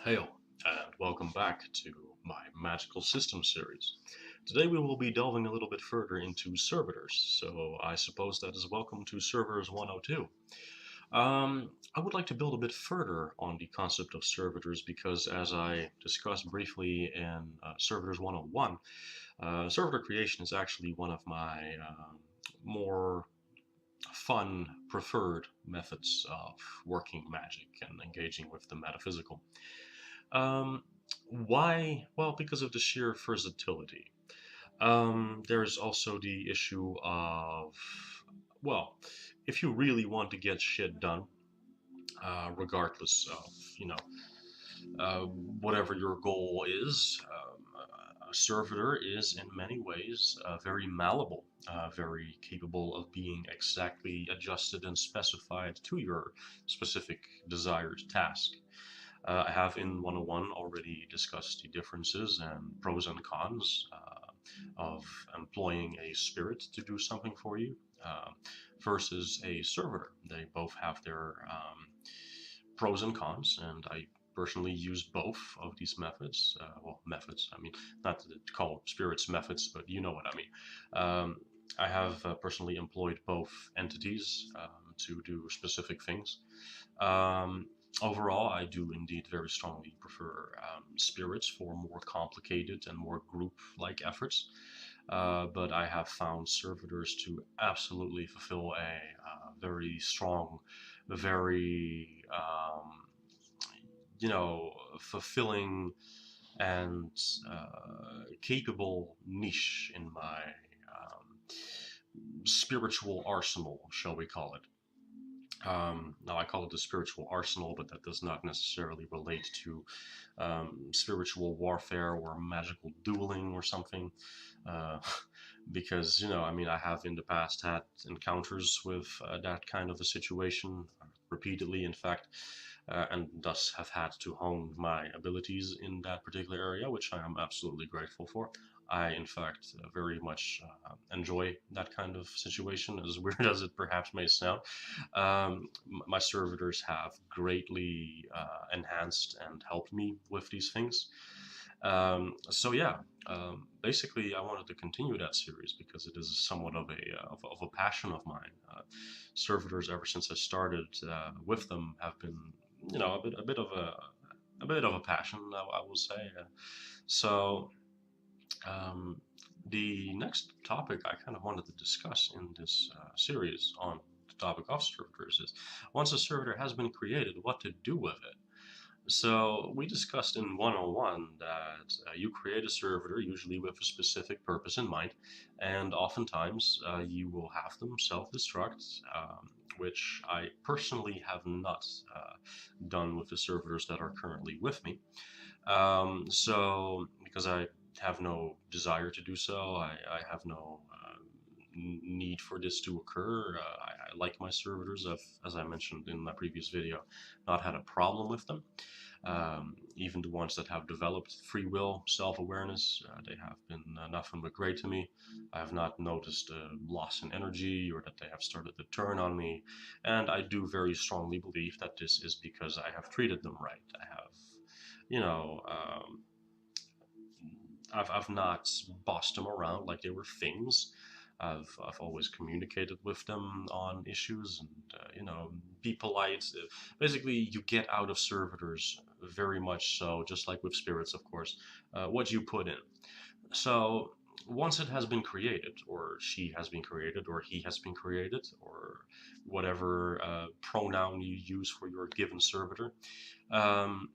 Hail, and welcome back to my Magical System series. Today we will be delving a little bit further into Servitors, so I suppose that is welcome to Servers 102. I would like to build a bit further on the concept of Servitors because, as I discussed briefly in Servitors 101, servitor creation is actually one of my more fun, preferred methods of working magic and engaging with the metaphysical. Um, why? Well, because of the sheer versatility. There's also the issue of, well, if you really want to get shit done, regardless of, you know, whatever your goal is, a servitor is in many ways very malleable, very capable of being exactly adjusted and specified to your specific desired task. I have in 101 already discussed the differences and pros and cons of employing a spirit to do something for you uh, versus a servitor. They both have their pros and cons, and I personally use both of these methods. Methods, I mean, not to call spirits methods, but you know what I mean. I have personally employed both entities to do specific things. Um, Overall, I do indeed very strongly prefer spirits for more complicated and more group-like efforts. But I have found servitors to absolutely fulfill a very strong, very fulfilling and capable niche in my spiritual arsenal, shall we call it. Now, I call it the spiritual arsenal, but that does not necessarily relate to spiritual warfare or magical dueling or something. Uh, because, I mean, I have in the past had encounters with that kind of a situation repeatedly, in fact, and thus have had to hone my abilities in that particular area, which I am absolutely grateful for. I, in fact, very much enjoy that kind of situation, as weird as it perhaps may sound. My servitors have greatly enhanced and helped me with these things. So yeah, basically, I wanted to continue that series because it is somewhat of a passion of mine. Servitors, ever since I started with them, have been a bit of a passion, I will say. So um, the next topic I kind of wanted to discuss in this series on the topic of servitors is once a servitor has been created, what to do with it. So we discussed in 101 that you create a servitor usually with a specific purpose in mind, and oftentimes you will have them self-destruct, which I personally have not done with the servitors that are currently with me. So because I have no desire to do so, I have no need for this to occur. I like my servitors. As I mentioned in my previous video, not had a problem with them. Even the ones that have developed free will, self-awareness, they have been nothing but great to me. I have not noticed a loss in energy or that they have started to turn on me. And I do very strongly believe that this is because I have treated them right. I have, you know, I've not bossed them around like they were things. I've always communicated with them on issues and be polite. Basically, you get out of servitors very much so, just like with spirits, of course, what you put in. So once it has been created, or she has been created, or he has been created, or whatever pronoun you use for your given servitor, um,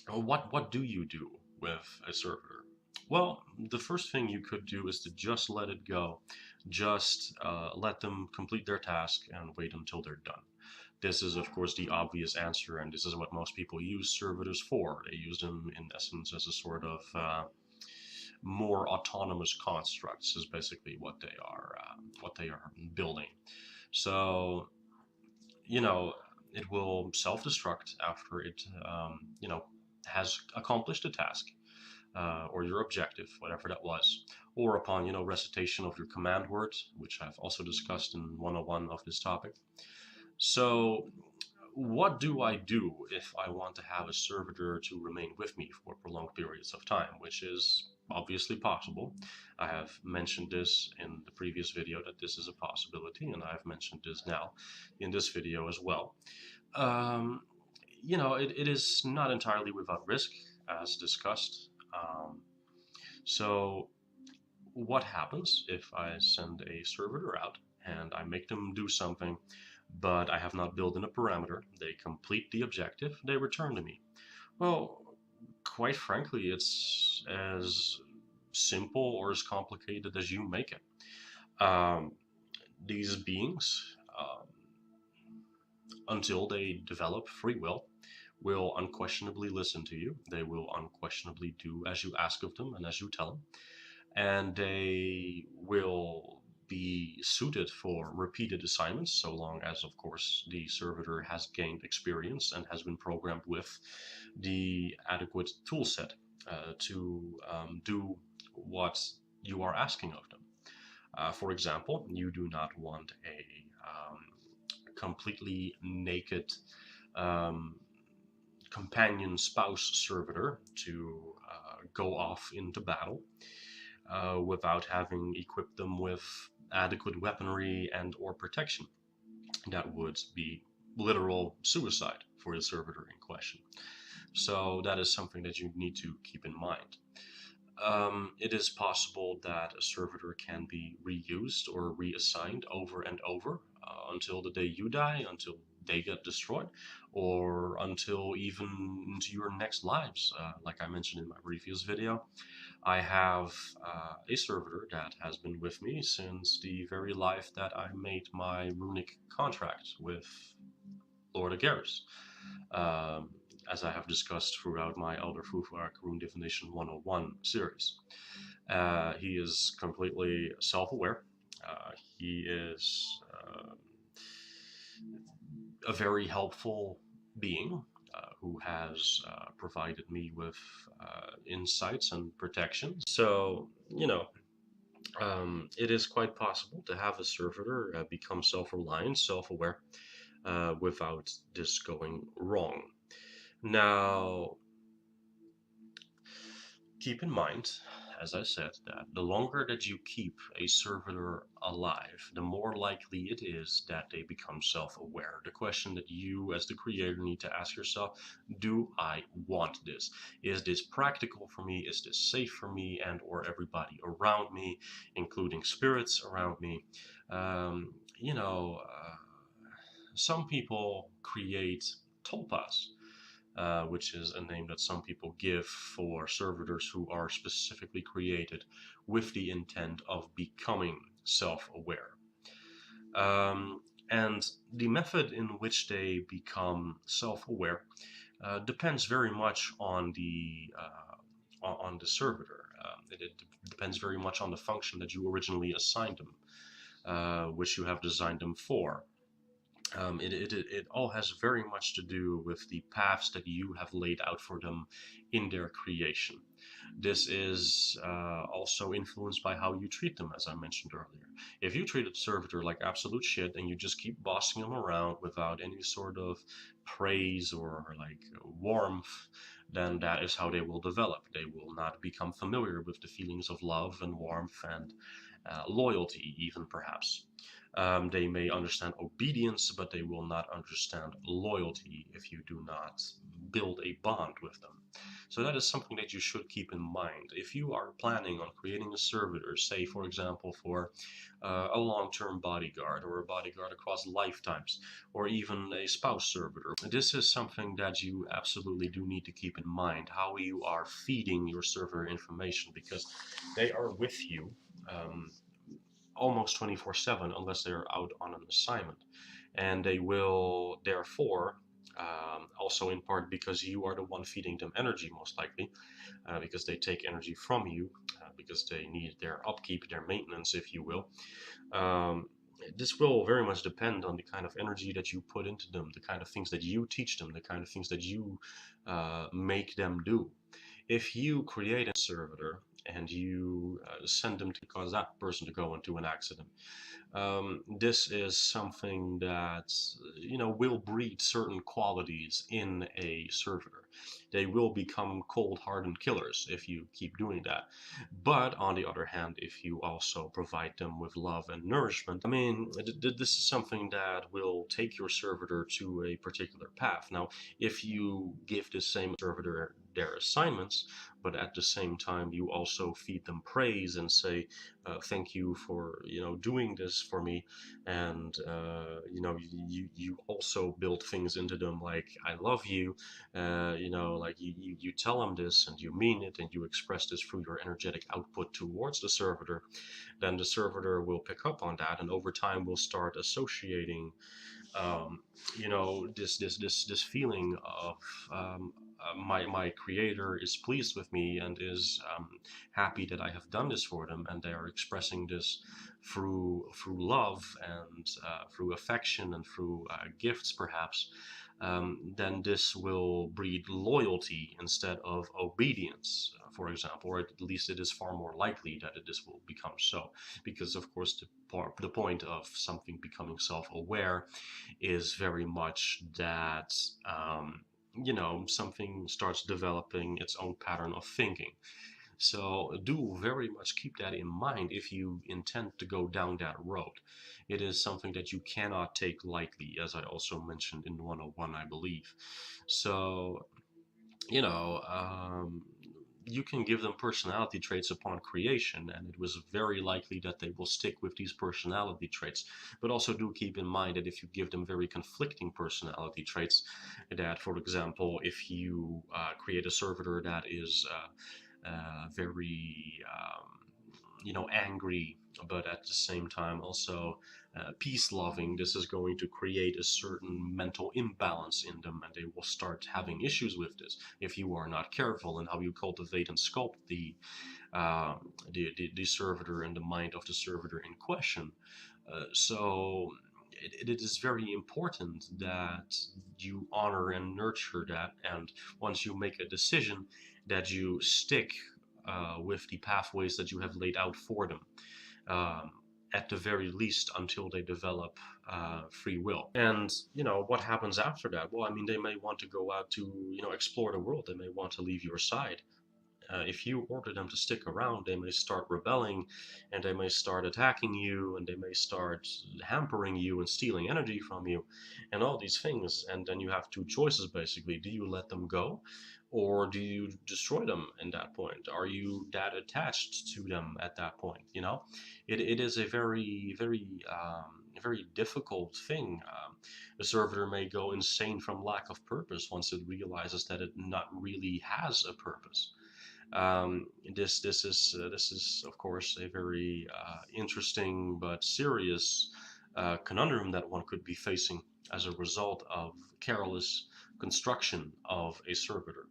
what do you do with a servitor? Well, the first thing you could do is to just let it go. Just let them complete their task and wait until they're done. This is, of course, the obvious answer, and this is what most people use servitors for. They use them, in essence, as a sort of more autonomous constructs, is basically what they are building. So, you know, it will self-destruct after it, has accomplished a task or your objective, whatever that was, or upon recitation of your command word, which I've also discussed in 101 of this topic. So what do I do if I want to have a servitor to remain with me for prolonged periods of time, which is obviously possible. I have mentioned this in the previous video that this is a possibility, and I've mentioned this now in this video as well. Um, it is not entirely without risk, as discussed. So what happens if I send a servitor out and I make them do something, but I have not built in a parameter, they complete the objective, they return to me? Well, quite frankly, it's as simple or as complicated as you make it. These beings, until they develop free will unquestionably listen to you. They will unquestionably do as you ask of them and as you tell them. And they will be suited for repeated assignments, so long as, of course, the servitor has gained experience and has been programmed with the adequate tool set to do what you are asking of them. For example, you do not want a completely naked um, companion spouse servitor to go off into battle without having equipped them with adequate weaponry and or protection. That would be literal suicide for the servitor in question. So that is something that you need to keep in mind. It is possible that a servitor can be reused or reassigned over and over until the day you die, until they get destroyed, or until even into your next lives. Like I mentioned in my previous video, I have a servitor that has been with me since the very life that I made my runic contract with Lord Agaris. Um, as I have discussed throughout my Elder Futhark Rune Divination 101 series. He is completely self-aware. He is a very helpful being who has provided me with insights and protection. So, it is quite possible to have a servitor become self-reliant, self-aware, without this going wrong. Now, keep in mind, as I said, that the longer that you keep a servitor alive, the more likely it is that they become self-aware. The question that you as the creator need to ask yourself, do I want this? Is this practical for me? Is this safe for me and or everybody around me, including spirits around me? Um, you know, uh, some people create tulpas, which is a name that some people give for servitors who are specifically created with the intent of becoming self-aware. And the method in which they become self-aware depends very much on the servitor. It depends very much on the function that you originally assigned them, which you have designed them for. It all has very much to do with the paths that you have laid out for them in their creation. This is also influenced by how you treat them, as I mentioned earlier. If you treat a servitor like absolute shit and you just keep bossing them around without any sort of praise or like warmth, then that is how they will develop. They will not become familiar with the feelings of love and warmth and loyalty, even perhaps. They may understand obedience, but they will not understand loyalty if you do not build a bond with them. So that is something that you should keep in mind. If you are planning on creating a servitor, say for example for a long-term bodyguard or a bodyguard across lifetimes, or even a spouse servitor, this is something that you absolutely do need to keep in mind, how you are feeding your servitor information, because they are with you almost 24/7 unless they're out on an assignment. And they will therefore, also in part because you are the one feeding them energy most likely, because they take energy from you, because they need their upkeep, their maintenance, if you will. This will very much depend on the kind of energy that you put into them, the kind of things that you teach them, the kind of things that you make them do. If you create a servitor and you send them to cause that person to go into an accident, This is something that will breed certain qualities in a servitor. They will become cold-hardened killers if you keep doing that. But on the other hand, if you also provide them with love and nourishment, I mean, this is something that will take your servitor to a particular path. Now, if you give the same servitor their assignments, but at the same time you also feed them praise and say, thank you for doing this for me, and you also build things into them like I love you, like you tell them this and you mean it and you express this through your energetic output towards the servitor. Then the servitor will pick up on that, and over time will start associating um, this feeling of my creator is pleased with me and is happy that I have done this for them, and they are expressing this through love and through affection and through gifts perhaps. Then this will breed loyalty instead of obedience, for example, or at least it is far more likely that this will become so, because of course the point of something becoming self-aware is very much that something starts developing its own pattern of thinking. So do very much keep that in mind if you intend to go down that road. It is something that you cannot take lightly, as I also mentioned in 101, I believe. So, you know, um, you can give them personality traits upon creation, and it was very likely that they will stick with these personality traits. But also do keep in mind that if you give them very conflicting personality traits, that, for example, if you create a servitor that is very angry, but at the same time also peace loving, this is going to create a certain mental imbalance in them, and they will start having issues with this if you are not careful in how you cultivate and sculpt the servitor and the mind of the servitor in question. So it is very important that you honor and nurture that, and once you make a decision, that you stick with the pathways that you have laid out for them, um, at the very least until they develop free will. And what happens after that? Well, I mean, they may want to go out to explore the world. They may want to leave your side. If you order them to stick around, they may start rebelling, and they may start attacking you, and they may start hampering you and stealing energy from you, and all these things. And then you have two choices basically. Do you let them go, or do you destroy them in that point? Are you that attached to them at that point? It is a very, very, very difficult thing. The servitor may go insane from lack of purpose once it realizes that it not really has a purpose. This is of course a very interesting but serious conundrum that one could be facing as a result of careless construction of a servitor.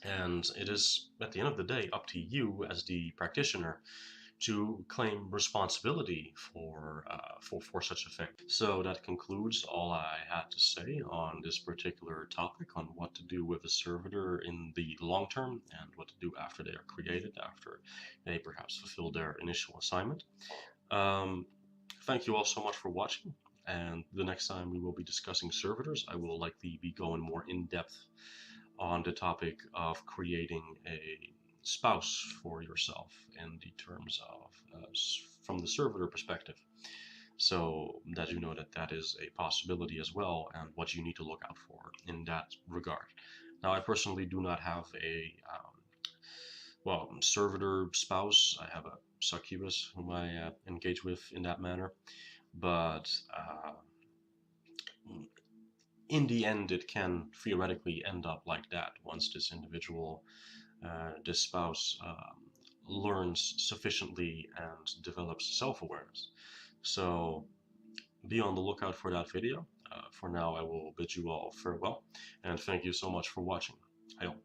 And it is at the end of the day up to you as the practitioner to claim responsibility for such a thing. So that concludes all I had to say on this particular topic on what to do with a servitor in the long term and what to do after they are created, after they perhaps fulfill their initial assignment. Um, Thank you all so much for watching. And the next time we will be discussing servitors, I will likely be going more in depth on the topic of creating a spouse for yourself in the terms of from the servitor perspective, so that you know that that is a possibility as well and what you need to look out for in that regard. Now, I personally do not have a servitor spouse. I have a succubus whom I engage with in that manner, but in the end it can theoretically end up like that once this individual, this spouse, learns sufficiently and develops self-awareness. So be on the lookout for that video. For now, I will bid you all farewell, and thank you so much for watching. Hail.